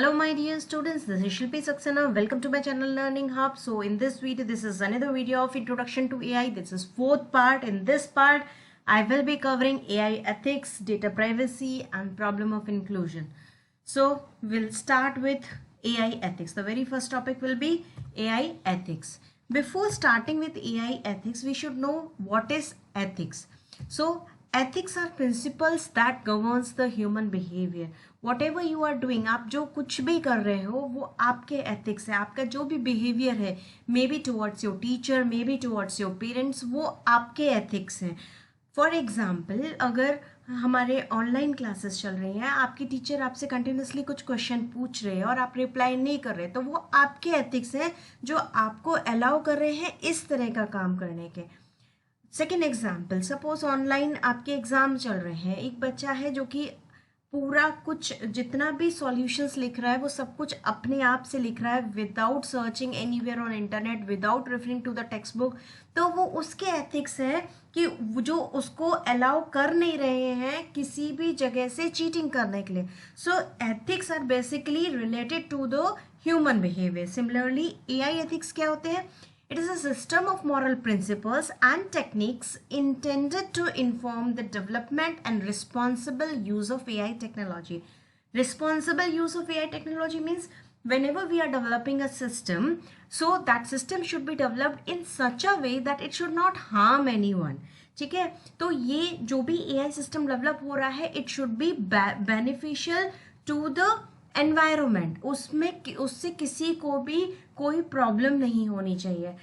Hello my dear students, this is Shilpi Saxena. Welcome to my channel Learning Hub. So in this video, this is another video of introduction to AI. This is fourth part. In this part, I will be covering AI ethics, data privacy and problem of inclusion. So we'll start with AI ethics. The very first topic will be AI ethics. Before starting with AI ethics, we should know what is ethics. So ethics are principles that governs the human behavior. Whatever you are doing, आप जो कुछ भी कर रहे हो वो आपके ethics है. आपका जो भी बिहेवियर है, may be towards your teacher, may be towards your parents, वो आपके एथिक्स हैं. फॉर एग्जाम्पल, अगर हमारे ऑनलाइन क्लासेस चल रही हैं, आपकी टीचर आपसे कंटिन्यूसली कुछ क्वेश्चन पूछ रहे हैं और आप रिप्लाई नहीं कर रहे, तो वो आपके एथिक्स हैं जो आपको अलाउ कर रहे हैं इस तरह का काम करने के. सेकेंड एग्जाम्पल, सपोज ऑनलाइन आपके एग्जाम चल रहे हैं. एक बच्चा है जो कि पूरा कुछ जितना भी सॉल्यूशंस लिख रहा है वो सब कुछ अपने आप से लिख रहा है without searching anywhere on internet, without referring to the textbook. तो वो उसके एथिक्स है कि जो उसको अलाउ कर नहीं रहे हैं किसी भी जगह से चीटिंग करने के लिए. So ethics are basically related to the human behaviour. Similarly AI ethics क्या होते हैं? It is a system of moral principles and techniques intended to inform the development and responsible use of AI technology. Responsible use of AI technology means whenever we are developing a system, so that system should be developed in such a way that it should not harm anyone. ठीक है, तो ये जो भी AI system develop हो रहा है, it should be beneficial to the environment. उसमें उससे किसी को भी कोई प्रॉब्लम नहीं होनी चाहिए.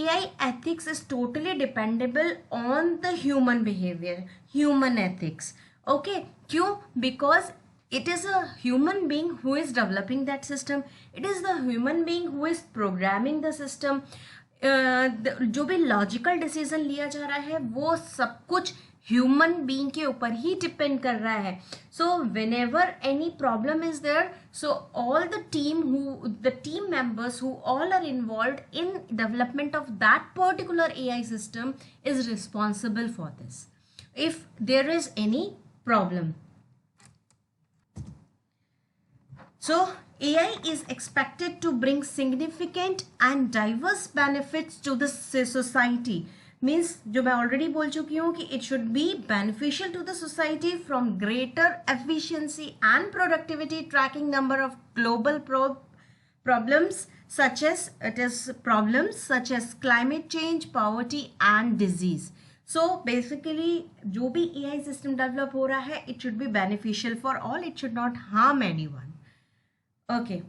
AI ethics is totally dependable on the human behavior, human ethics. Okay, क्यों? Because it is a human being who is developing that system. It is the human being who is programming the system. जो भी logical decision लिया जा रहा है वो सब कुछ ह्यूमन बीइंग के ऊपर ही डिपेंड कर रहा है. So whenever any problem is there, so all the team members who all are involved in development of that particular AI system is responsible for this if there is any problem. So AI is expected to bring significant and diverse benefits to the society. Means जो मैं already बोल चुकी हूँ कि it should be beneficial to the society from greater efficiency and productivity, tracking number of global problems such as climate change, poverty and disease. So basically जो भी AI system develop हो रहा है, it should be beneficial for all. It should not harm anyone. Okay,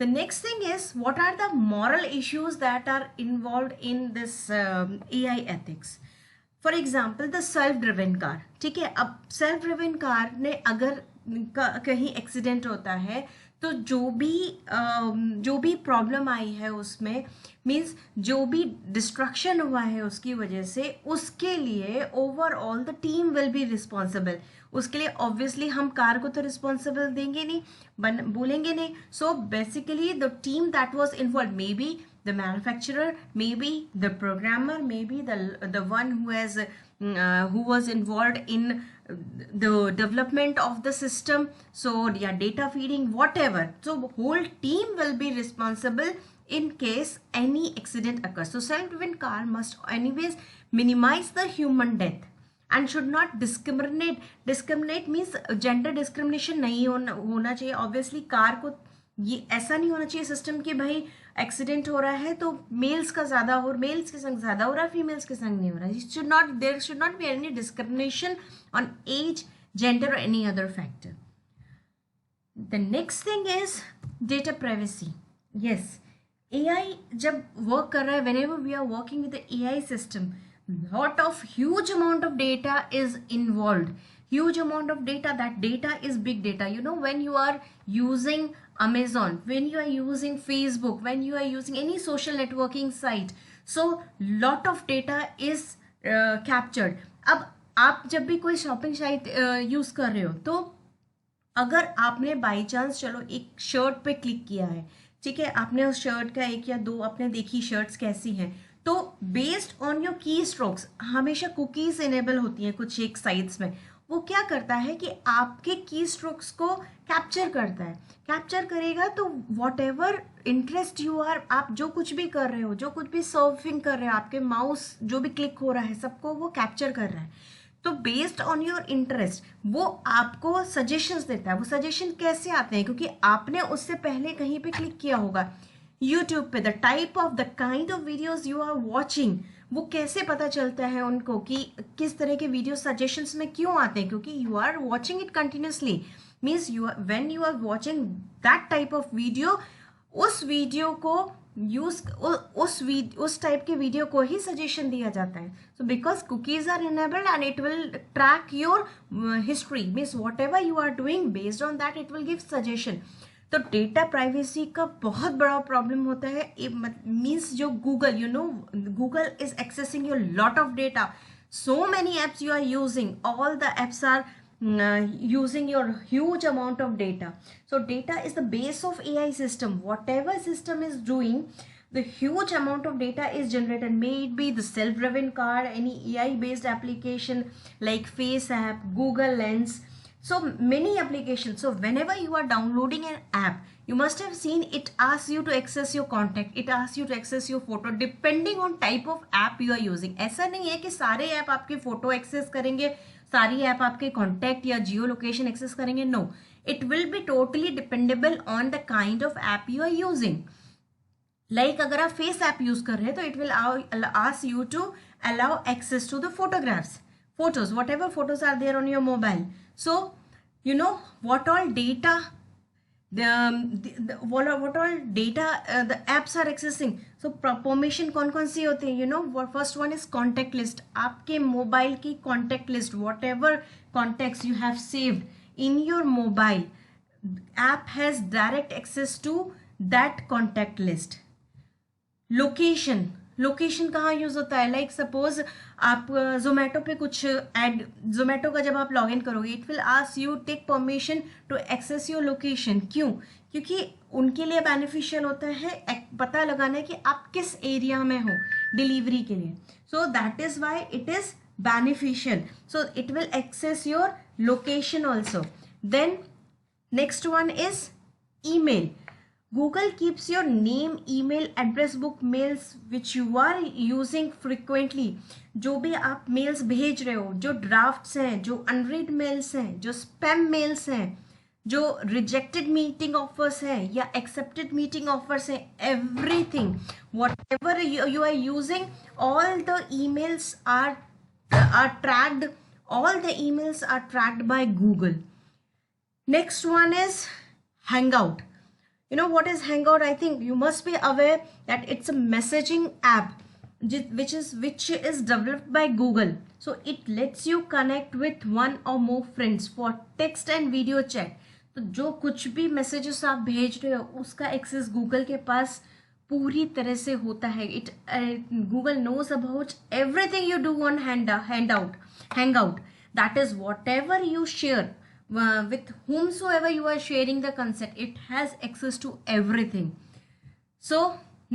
the next thing is what are the moral issues that are involved in this AI ethics. For example, the self driven car. ठीक है, अब self driven car ने अगर कहीं accident होता है तो जो भी प्रॉब्लम आई है उसमें, मीन्स जो भी डिस्ट्रक्शन हुआ है उसकी वजह से, उसके लिए overall the team will be responsible. उसके लिए ऑब्वियसली हम कार को तो रिस्पॉन्सिबल देंगे नहीं, बोलेंगे नहीं. So basically the team that was involve, may be the manufacturer, maybe the programmer, maybe the one who was involved in the development of the system, so yeah, data feeding, whatever. So whole team will be responsible in case any accident occurs. So self-driven car must anyways minimize the human death and should not discriminate means gender discrimination नहीं होना चाहिए. Obviously car को ये ऐसा नहीं होना चाहिए system कि भाई एक्सीडेंट हो रहा है तो मेल्स का ज़्यादा हो, मेल्स के संग ज़्यादा हो रहा है, फीमेल्स के संग नहीं हो रहा है. There should not be any discrimination on age, gender और any other factor. The next thing is data privacy. Yes, AI जब वर्क कर रहा है, whenever we are working with the AI system, lot of huge amount of data is involved. Huge amount of data, that data is big data. You know, when you are using Amazon, when you are using Facebook, when you are using any social networking site, so lot of data is captured. अब आप जब भी कोई shopping site use कर रहे हो, तो अगर आपने बाई चांस चलो एक शर्ट पे क्लिक किया है, ठीक है, आपने उस शर्ट का एक या दो आपने देखी शर्ट्स कैसी हैं, तो बेस्ड ऑन योर की स्ट्रोक्स, हमेशा कुकीज इनेबल होती हैं कुछ एक साइट्स में, वो क्या करता है कि आपके की स्ट्रोक्स को कैप्चर करता है। कैप्चर करेगा तो whatever interest you are, आप जो कुछ भी कर रहे हो, जो कुछ भी सर्फिंग कर रहे हो, आपके माउस जो भी क्लिक हो रहा है, सबको वो कैप्चर कर रहा है। तो बेस्ड ऑन योर इंटरेस्ट वो आपको सजेशंस देता है। वो सजेशन कैसे आते हैं? क्योंकि आपने उससे पहले कहीं पे क्लिक किया होगा यूट्यूब पे। The type of the kind of videos you are watching, वो कैसे पता चलता है उनको कि किस तरह के वीडियो सजेशंस में क्यों आते हैं? क्योंकि you are watching it continuously, means you when you are watching that type of video, उस वीडियो को यूज उस टाइप के वीडियो को ही सजेशन दिया जाता है। So because cookies are enabled and it will track your history, means whatever you are doing based on that it will give suggestion. तो डेटा प्राइवेसी का बहुत बड़ा प्रॉब्लम होता है। मीन्स जो Google, you know, Google is accessing your lot of data, so many apps you are using, all the apps are using your huge amount of data. So data is the base of AI system. Whatever system is doing, the huge amount of data is generated. May it be the self-driven car, any AI based application like Face app, Google Lens, so many applications. So whenever you are downloading an app, you must have seen it asks you to access your contact, it asks you to access your photo, depending on type of app you are using. ऐसा नहीं है कि सारे app आपके photo access करेंगे, सारी app आपके contact या जियो लोकेशन एक्सेस करेंगे। No, it will be totally dependable on the kind of app you are using. Like अगर आप फेस ऐप यूज कर रहे हैं तो it will ask you to allow access to the photographs, photos, whatever photos are there on your mobile. So you know what all data what all data the apps are accessing. So permission कौन कौन सी होती है? You know, first one is contact list. आपके mobile की contact list, whatever contacts you have saved in your mobile, app has direct access to that contact list. Location, location कहाँ use होता है? Like suppose आप जोमेटो पे कुछ add, Zomato का जब आप लॉग इन करोगे it will ask you take permission to access your location. क्यों? क्योंकि उनके लिए बेनिफिशियल होता है पता लगाना कि आप किस एरिया में हो डिलीवरी के लिए। So that is why it is beneficial. So it will access your location also. Then next one is email. Google keeps your name, email, address book, mails which you are using frequently. जो भी आप mails भेज रहे हो, जो drafts हैं, जो unread mails हैं, जो स्पैम मेल्स हैं, जो रिजेक्टेड मीटिंग ऑफर्स हैं या एक्सेप्टेड मीटिंग ऑफर्स हैं, everything whatever you are using, all the emails are tracked. All the emails are tracked by Google. Next one is Hangout. You know what is Hangout? I think you must be aware that it's a messaging app which is developed by Google. So it lets you connect with one or more friends for text and video chat. तो जो कुछ भी messages आप भेज रहे हो उसका access Google के पास पूरी तरह से होता है. Google knows about everything you do on Hangout. That is whatever you share. With whomsoever you are sharing the concept, it has access to everything. So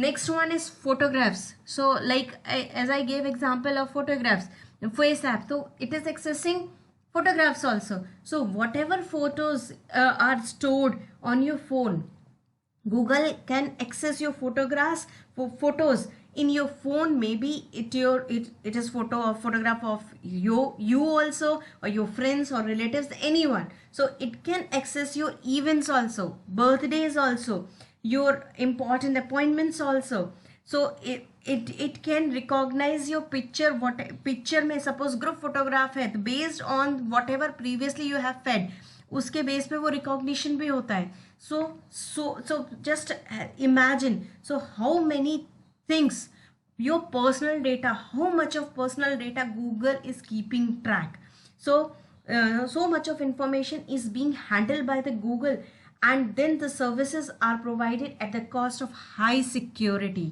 next one is photographs. So like as I gave example of photographs, Face app, so it is accessing photographs also. So whatever photos are stored on your phone, Google can access your photographs for photos in your phone. Maybe it is photograph of you also, or your friends or relatives, anyone. So it can access your events also, birthdays also, your important appointments also. So it can recognize your picture. What picture में suppose group photograph है, तो based on whatever previously you have fed, उसके base पे वो recognition भी होता है. So just imagine, so how many things, your personal data, how much of personal data Google is keeping track. So much of information is being handled by the Google, and then the services are provided at the cost of high security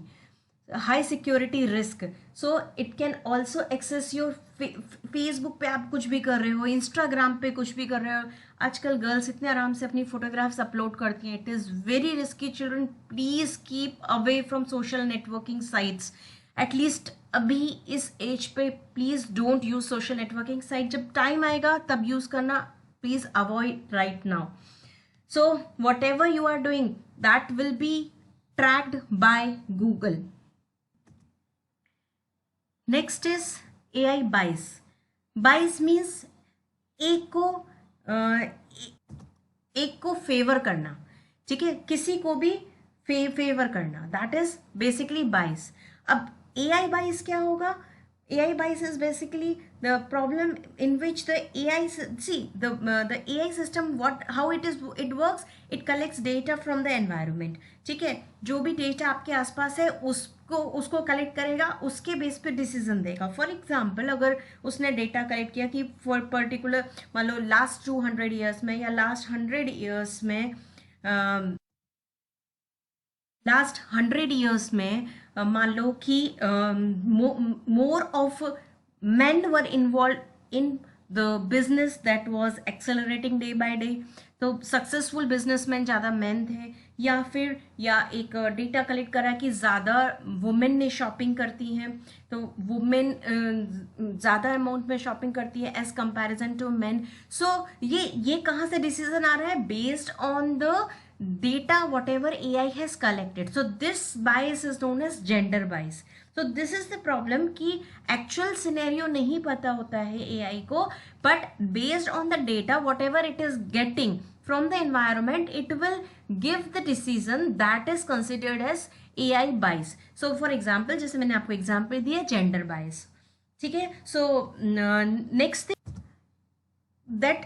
risk. So it can also access your Facebook पे आप कुछ भी कर रहे हो, Instagram पे कुछ भी कर रहे हो. आजकल गर्ल्स इतने आराम से अपनी फोटोग्राफ्स अपलोड करती हैं. It is very risky. Children, please keep away from social networking sites. At least अभी इस एज पे please don't use social networking site. जब टाइम आएगा तब यूज करना, please avoid right now. So whatever you are doing, that will be tracked by Google. Next is AI bias. Bias means एक को favour करना, ठीक है, किसी को भी फेवर करना, दैट इज बेसिकली बाइस. अब AI bias क्या होगा? AI bias is basically the problem in which the AI the AI system, how it works, it collects data from the environment. ठीक है, जो भी डेटा आपके आसपास है उसको कलेक्ट करेगा, उसके बेस पे डिसीजन देगा. फॉर एग्जांपल अगर उसने डेटा कलेक्ट किया कि फॉर पर्टिकुलर मान लो लास्ट 200 ईयर्स में या लास्ट 100 ईयर्स में मान लो कि more of men were involved in the business that was accelerating day by day. तो सक्सेसफुल बिजनेसमैन ज़्यादा मैन थे, या एक डेटा कलेक्ट करा कि ज़्यादा वुमेन ने शॉपिंग करती हैं, तो वुमेन ज़्यादा अमाउंट में शॉपिंग करती है एज कंपैरिजन टू मैन. सो ये कहाँ से डिसीजन आ रहा है? Based on the data whatever AI has collected. So this bias is known as gender bias. So this is the problem कि actual scenario नहीं पता होता है AI को, but based on the data whatever it is getting from the environment, it will give the decision that is considered as AI bias. So for example, जैसे मैंने आपको example दिया gender bias, ठीक है. So next thing, that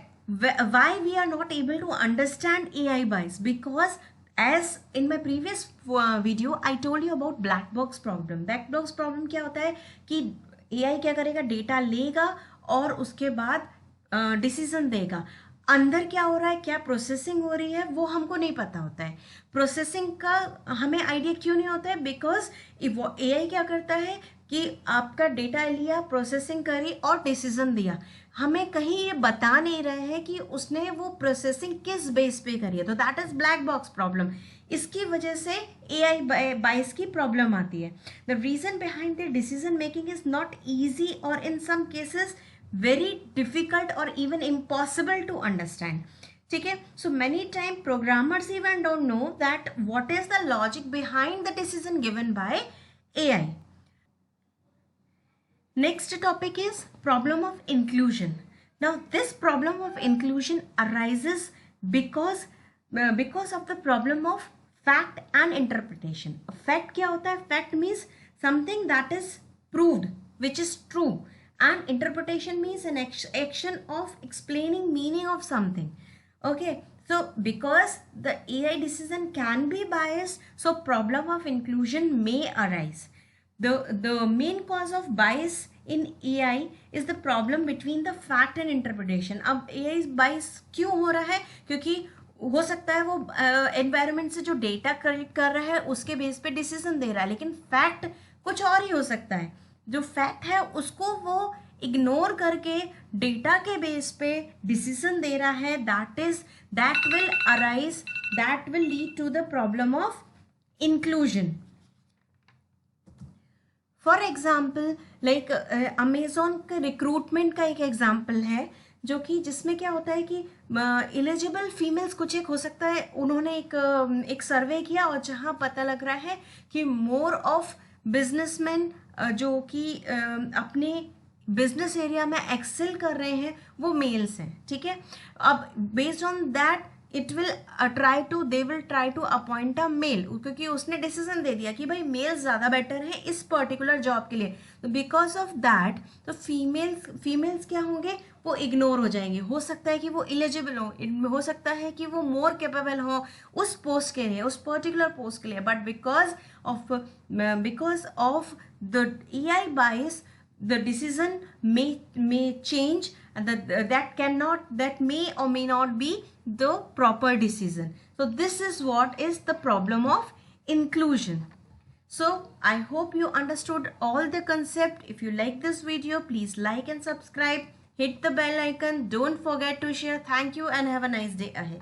why we are not able to understand AI bias, because as in my previous video I told you about black box problem. black box problem क्या होता है कि AI क्या करेगा, data लेगा और उसके बाद डिसीजन देगा. अंदर क्या हो रहा है, क्या प्रोसेसिंग हो रही है, वो हमको नहीं पता होता है. प्रोसेसिंग का हमें आइडिया क्यों नहीं होता है? बिकॉज AI क्या करता है कि आपका डेटा लिया, प्रोसेसिंग करी और डिसीजन दिया. हमें कहीं ये बता नहीं रहे हैं कि उसने वो प्रोसेसिंग किस बेस पे करी है. तो that is black box problem. इसकी वजह से AI बाइस की प्रॉब्लम आती है. The reason behind the decision making is not easy और in some cases very difficult or even impossible to understand. ठीक है, so many time programmers even don't know that what is the logic behind the decision given by AI. Next topic is problem of inclusion. Now this problem of inclusion arises because of the problem of fact and interpretation. Fact क्या होता है? Fact means something that is proved, which is true. And interpretation means an action of explaining meaning of something. Okay, so because the AI decision can be biased, so problem of inclusion may arise. The main cause of bias in AI is the problem between the fact and interpretation. अब AI bias क्यों हो रहा है? क्योंकि हो सकता है वो एनवायरनमेंट से जो डेटा कलेक्ट कर रहा है उसके बेस पे डिसीजन दे रहा है, लेकिन फैक्ट कुछ और ही हो सकता है. जो फैक्ट है उसको वो इग्नोर करके डेटा के बेस पे डिसीजन दे रहा है. That will lead to the problem of inclusion. For example like Amazon के रिक्रूटमेंट का एक एग्जाम्पल है, जो कि जिसमें क्या होता है कि एलिजिबल फीमेल्स कुछ एक हो सकता है. उन्होंने एक सर्वे किया और जहाँ पता लग रहा है कि मोर ऑफ बिजनेसमैन जो कि अपने बिजनेस एरिया में एक्सेल कर रहे हैं वो मेल्स हैं. ठीक है, अब based on that they will try to appoint a male, क्योंकि उसने डिसीजन दे दिया कि भाई मेल्स ज़्यादा बेटर है इस पर्टिकुलर जॉब के लिए. तो बिकॉज ऑफ दैट तो फीमेल्स क्या होंगे, वो इग्नोर हो जाएंगे. हो सकता है कि वो एलिजिबल हो सकता है कि वो मोर कैपेबल हो उस पोस्ट के लिए, उस पर्टिकुलर पोस्ट के लिए, but because of the AI bias the decision may change, and that may or may not be the proper decision. So this is what is the problem of inclusion. So I hope you understood all the concept. If you like this video, please like and subscribe, hit the bell icon, don't forget to share. Thank you and have a nice day ahead.